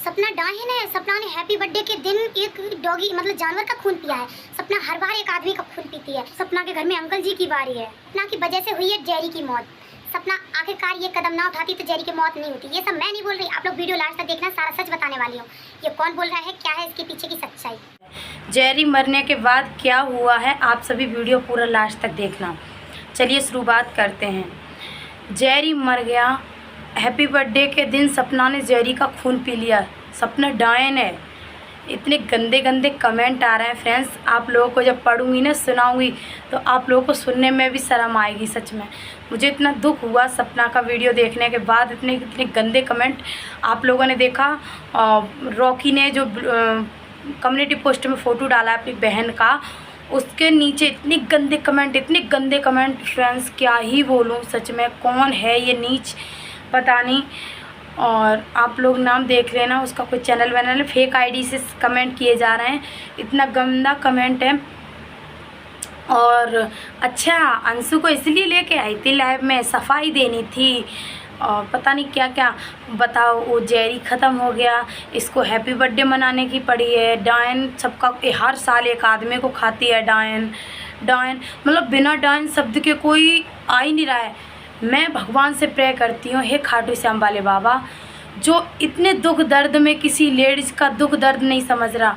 सपना डायन है। सपना ने हैप्पी बर्थडे के दिन एक डॉगी मतलब जानवर का खून पिया है। सपना हर बार एक आदमी का खून पीती है। सपना के घर में अंकल जी की बारी है। सपना की वजह से हुई है जेरी की मौत। सपना आखिरकार ये कदम ना उठाती तो जेरी की मौत नहीं होती। ये सब मैं नहीं बोल रही, आप लोग वीडियो लास्ट तक देखना, सारा सच बताने वाली हूँ। ये कौन बोल रहा है, क्या है इसके पीछे की सच्चाई। जेरी मरने के बाद क्या हुआ है, आप सभी वीडियो पूरा लास्ट तक देखना। चलिए शुरुआत करते हैं। जेरी मर गया, हैप्पी बर्थडे के दिन सपना ने जेरी का खून पी लिया, सपना डायन है। इतने गंदे गंदे कमेंट आ रहे हैं फ्रेंड्स, आप लोगों को जब पढ़ूंगी ना सुनाऊंगी तो आप लोगों को सुनने में भी शर्म आएगी। सच में मुझे इतना दुख हुआ सपना का वीडियो देखने के बाद। इतने इतने गंदे कमेंट आप लोगों ने देखा। रॉकी ने जो कम्युनिटी पोस्ट में फ़ोटो डाला अपनी बहन का, उसके नीचे इतने गंदे कमेंट फ्रेंड्स, क्या ही बोलूँ। सच में कौन है ये नीच, पता नहीं। और आप लोग नाम देख लेना, उसका कोई चैनल वैनल फेक आईडी से कमेंट किए जा रहे हैं, इतना गंदा कमेंट है। और अच्छा, अंशु को इसलिए लेके आई थी लाइव में, सफाई देनी थी और पता नहीं क्या क्या। बताओ, वो जेरी ख़त्म हो गया, इसको हैप्पी बर्थडे मनाने की पड़ी है। डायन सबका हर साल एक आदमी को खाती है डायन। मतलब बिना डायन शब्द के कोई आ ही नहीं रहा है। मैं भगवान से प्रे करती हूँ, हे खाटू श्याम वाले बाबा, जो इतने दुख दर्द में किसी लेडीज़ का दुख दर्द नहीं समझ रहा,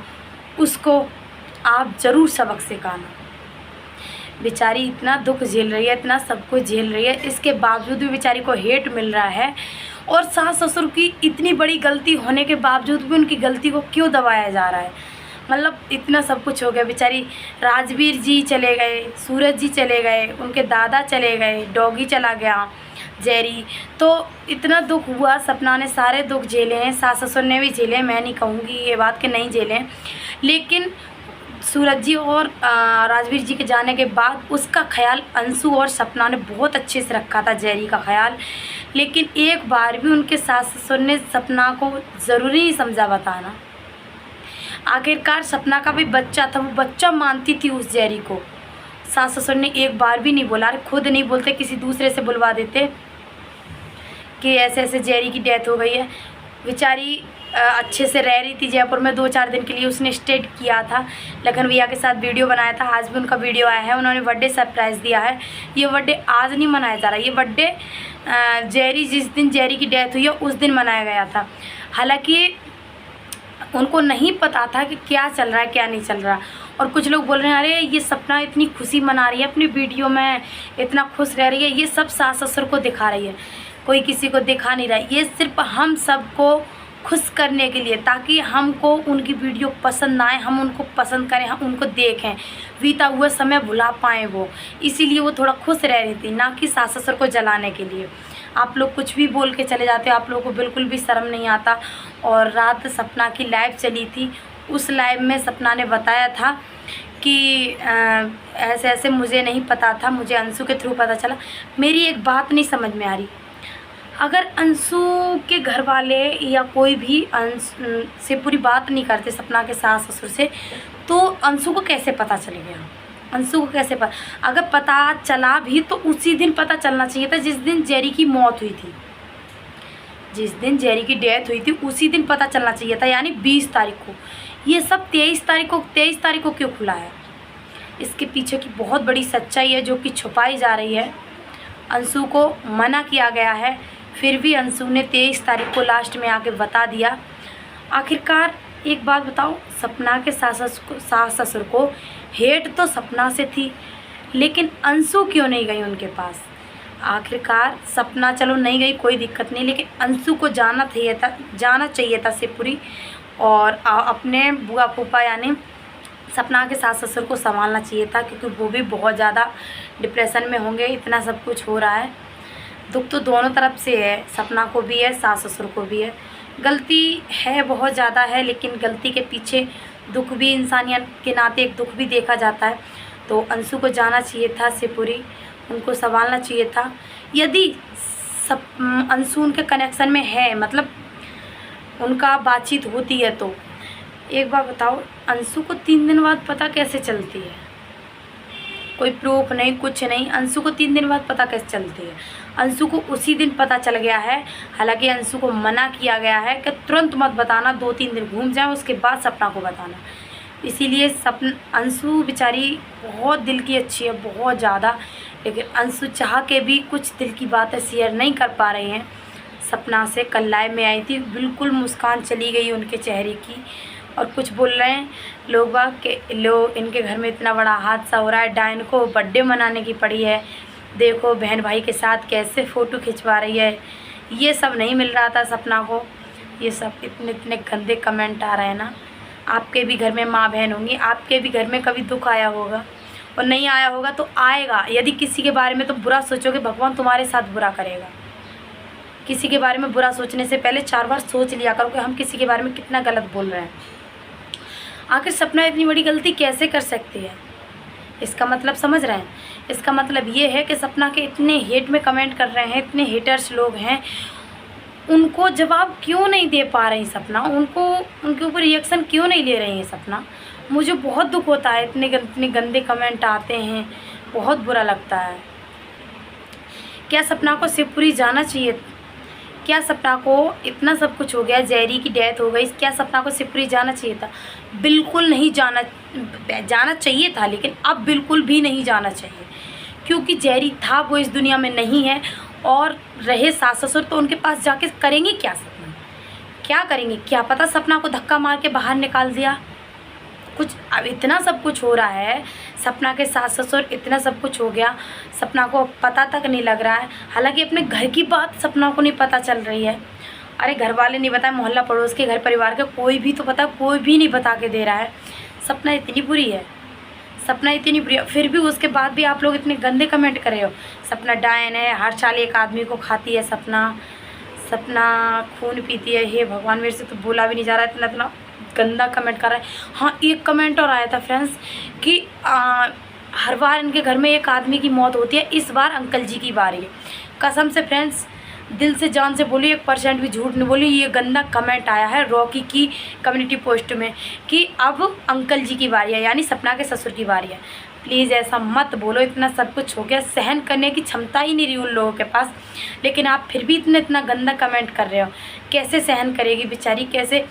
उसको आप ज़रूर सबक सिखाना। बेचारी इतना दुख झेल रही है, इतना सब कुछ झेल रही है, इसके बावजूद भी बेचारी को हेट मिल रहा है। और सास ससुर की इतनी बड़ी गलती होने के बावजूद भी उनकी गलती को क्यों दबाया जा रहा है। मतलब इतना सब कुछ हो गया, बेचारी राजवीर जी चले गए, सूरज जी चले गए, उनके दादा चले गए, डॉगी चला गया, जेरी। तो इतना दुख हुआ, सपना ने सारे दुख झेले हैं, सास ससुर ने भी झेले। मैं नहीं कहूँगी ये बात कि नहीं झेले, लेकिन सूरज जी और राजवीर जी के जाने के बाद उसका ख्याल अंशु और सपना ने बहुत अच्छे से रखा था, जेरी का ख्याल। लेकिन एक बार भी उनके सास ससुर ने सपना को ज़रूरी नहीं समझा बताना। आखिरकार सपना का भी बच्चा था, वो बच्चा मानती थी उस जेरी को। सास ससुर ने एक बार भी नहीं बोला, खुद नहीं बोलते, किसी दूसरे से बुलवा देते कि ऐसे ऐसे जेरी की डेथ हो गई है। बेचारी अच्छे से रह रही थी जयपुर में, 2-4 दिन के लिए उसने स्टे किया था। लखन भैया के साथ वीडियो बनाया था, आज भी उनका वीडियो आया है, उन्होंने बर्थडे सरप्राइज़ दिया है। ये बर्थडे आज नहीं मनाया जा रहा, ये बर्थडे जेरी जिस दिन जेरी की डेथ हुई है उस दिन मनाया गया था। हालांकि उनको नहीं पता था कि क्या चल रहा है क्या नहीं चल रहा। और कुछ लोग बोल रहे हैं अरे ये सपना इतनी खुशी मना रही है अपनी वीडियो में, इतना खुश रह रही है, ये सब सास ससुर को दिखा रही है, कोई किसी को दिखा नहीं रहा है। ये सिर्फ हम सबको खुश करने के लिए, ताकि हमको उनकी वीडियो पसंद ना आए, हम उनको पसंद करें, हम उनको देखें, बीता हुआ समय भुला पाएँ वो। इसीलिए वो थोड़ा खुश रह रही थी, ना कि सास ससुर को जलाने के लिए। आप लोग कुछ भी बोल के चले जाते हो, आप लोगों को बिल्कुल भी शर्म नहीं आता। और रात सपना की लाइव चली थी, उस लाइव में सपना ने बताया था कि ऐसे ऐसे मुझे नहीं पता था, मुझे अंशु के थ्रू पता चला। मेरी एक बात नहीं समझ में आ रही, अगर अंशु के घर वाले या कोई भी अंशु से पूरी बात नहीं करते, सपना के सास ससुर से, तो अंशु को कैसे पता चल गया? अंशु को कैसे पता? अगर पता चला भी तो उसी दिन पता चलना चाहिए था जिस दिन जेरी की मौत हुई थी, जिस दिन जेरी की डेथ हुई थी उसी दिन पता चलना चाहिए था, यानी 20 तारीख को। ये सब 23 तारीख को क्यों खुला है? इसके पीछे की बहुत बड़ी सच्चाई है जो कि छुपाई जा रही है। अंशु को मना किया गया है, फिर भी अंशु ने 23 तारीख को लास्ट में आके बता दिया। आखिरकार एक बात बताओ, सपना के सास ससुर को हेट तो सपना से थी, लेकिन अंशु क्यों नहीं गई उनके पास? आखिरकार सपना चलो नहीं गई, कोई दिक्कत नहीं, लेकिन अंशु को जाना चाहिए था शिवपुरी, और अपने बुआ फूफा यानी सपना के सास ससुर को संभालना चाहिए था, क्योंकि वो भी बहुत ज़्यादा डिप्रेशन में होंगे। इतना सब कुछ हो रहा है, दुख तो दोनों तरफ से है, सपना को भी है, सास ससुर को भी है। गलती है बहुत ज़्यादा है, लेकिन गलती के पीछे दुख भी, इंसानियत के नाते एक दुख भी देखा जाता है। तो अंशु को जाना चाहिए था शिवपुरी, उनको संभालना चाहिए था। यदि अंशु उनके कनेक्शन में है, मतलब उनका बातचीत होती है, तो एक बार बताओ, अंशु को 3 दिन बाद पता कैसे चलती है? कोई प्रूफ नहीं, कुछ नहीं। अंशु को 3 दिन बाद पता कैसे चलती है? अंशु को उसी दिन पता चल गया है। हालांकि अंशु को मना किया गया है कि तुरंत मत बताना, 2-3 दिन घूम जाए उसके बाद सपना को बताना। इसीलिए अंशु बेचारी बहुत दिल की अच्छी है, बहुत ज़्यादा, लेकिन अंशु चाह के भी कुछ दिल की बातें शेयर नहीं कर पा रही हैं सपना से। कल लाइव में आई थी, बिल्कुल मुस्कान चली गई उनके चेहरे की। और कुछ बोल रहे हैं लोग बाग के इनके घर में इतना बड़ा हादसा हो रहा है, डायन को बर्थडे मनाने की पड़ी है, देखो बहन भाई के साथ कैसे फ़ोटो खिंचवा रही है। ये सब नहीं मिल रहा था सपना को। ये सब इतने गंदे कमेंट आ रहे हैं ना। आपके भी घर में माँ बहन होंगी, आपके भी घर में कभी दुख आया होगा, और नहीं आया होगा तो आएगा। यदि किसी के बारे में तो बुरा सोचोगे, भगवान तुम्हारे साथ बुरा करेगा। किसी के बारे में बुरा सोचने से पहले 4 बार सोच लिया करो कि हम किसी के बारे में कितना गलत बोल रहे हैं। आखिर सपना इतनी बड़ी गलती कैसे कर सकती है? इसका मतलब समझ रहे हैं? इसका मतलब ये है कि सपना के इतने हेट में कमेंट कर रहे हैं, इतने हेटर्स लोग हैं, उनको जवाब क्यों नहीं दे पा रही सपना? उनके ऊपर रिएक्शन क्यों नहीं ले रही है सपना? मुझे बहुत दुख होता है, इतने गंदे कमेंट आते हैं, बहुत बुरा लगता है। क्या सपना को शिवपुरी जाना चाहिए? क्या सपना को इतना सब कुछ हो गया, जैरी की डेथ हो गई, क्या सपना को शिवपुरी जाना चाहिए था? बिल्कुल नहीं जाना चाहिए था, लेकिन अब बिल्कुल भी नहीं जाना चाहिए, क्योंकि जैरी था, वो इस दुनिया में नहीं है। और रहे सास ससुर, तो उनके पास जाके करेंगे क्या सपना? क्या करेंगे? क्या पता सपना को धक्का मार के बाहर निकाल दिया कुछ। अब इतना सब कुछ हो रहा है, सपना के सास ससुर, इतना सब कुछ हो गया, सपना को पता तक नहीं लग रहा है। हालांकि अपने घर की बात सपना को नहीं पता चल रही है। अरे घर वाले नहीं बताए, मोहल्ला पड़ोस के, घर परिवार के, कोई भी तो पता, कोई भी नहीं बता के दे रहा है। सपना इतनी बुरी है, सपना इतनी बुरी है, फिर भी उसके बाद भी आप लोग इतने गंदे कमेंट कर रहे हो। सपना डायन है, हर साल एक आदमी को खाती है सपना खून पीती है। हे भगवान, मेरे से तो बोला भी नहीं जा रहा, इतना गंदा कमेंट कर रहा है। हाँ, एक कमेंट और आया था फ्रेंड्स कि हर बार इनके घर में एक आदमी की मौत होती है, इस बार अंकल जी की बारी है। कसम से फ्रेंड्स, दिल से जान से बोली, 1% भी झूठ नहीं बोली। ये गंदा कमेंट आया है रॉकी की कम्युनिटी पोस्ट में कि अब अंकल जी की बारी है, यानी सपना के ससुर की बारी है। प्लीज़ ऐसा मत बोलो, इतना सब कुछ हो गया, सहन करने की क्षमता ही नहीं रही उन लोगों के पास, लेकिन आप फिर भी इतना गंदा कमेंट कर रहे हो। कैसे सहन करेगी बेचारी, कैसे?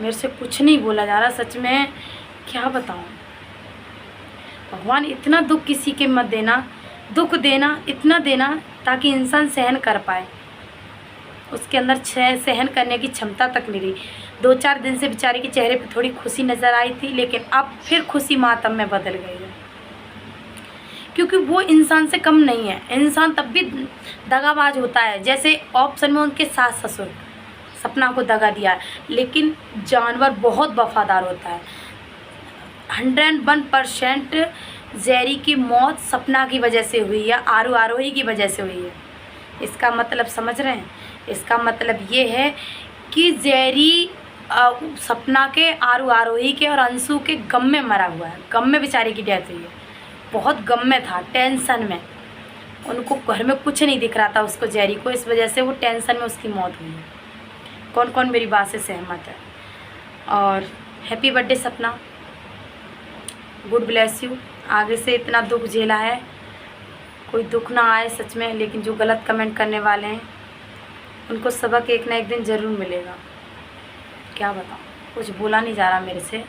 मेरे से कुछ नहीं बोला जा रहा, सच में क्या बताऊँ। भगवान, इतना दुख किसी के मत देना, दुख देना इतना देना ताकि इंसान सहन कर पाए। उसके अंदर सहन करने की क्षमता तक नहीं रही। 2-4 दिन से बेचारे के चेहरे पे थोड़ी खुशी नज़र आई थी, लेकिन अब फिर खुशी मातम में बदल गई है, क्योंकि वो इंसान से कम नहीं है। इंसान तब भी दगाबाज होता है, जैसे ऑप्शन में उनके सास ससुर सपना को दगा दिया है, लेकिन जानवर बहुत वफादार होता है। 101% जैरी की मौत सपना की वजह से हुई है, आरोही की वजह से हुई है। इसका मतलब समझ रहे हैं? इसका मतलब ये है कि जैरी सपना के, आरोही के और अंशु के गम में मरा हुआ है। गम में बेचारी की डेथ हुई है, बहुत गम में था, टेंशन में। उनको घर में कुछ नहीं दिख रहा था उसको, जैरी को, इस वजह से वो टेंशन में उसकी मौत हुई है। कौन कौन मेरी बात से सहमत है? और हैप्पी बर्थडे सपना, गुड ब्लेस यू। आगे से इतना दुख झेला है, कोई दुख ना आए सच में, लेकिन जो गलत कमेंट करने वाले हैं उनको सबक एक ना एक दिन ज़रूर मिलेगा। क्या बताऊँ, कुछ बोला नहीं जा रहा मेरे से।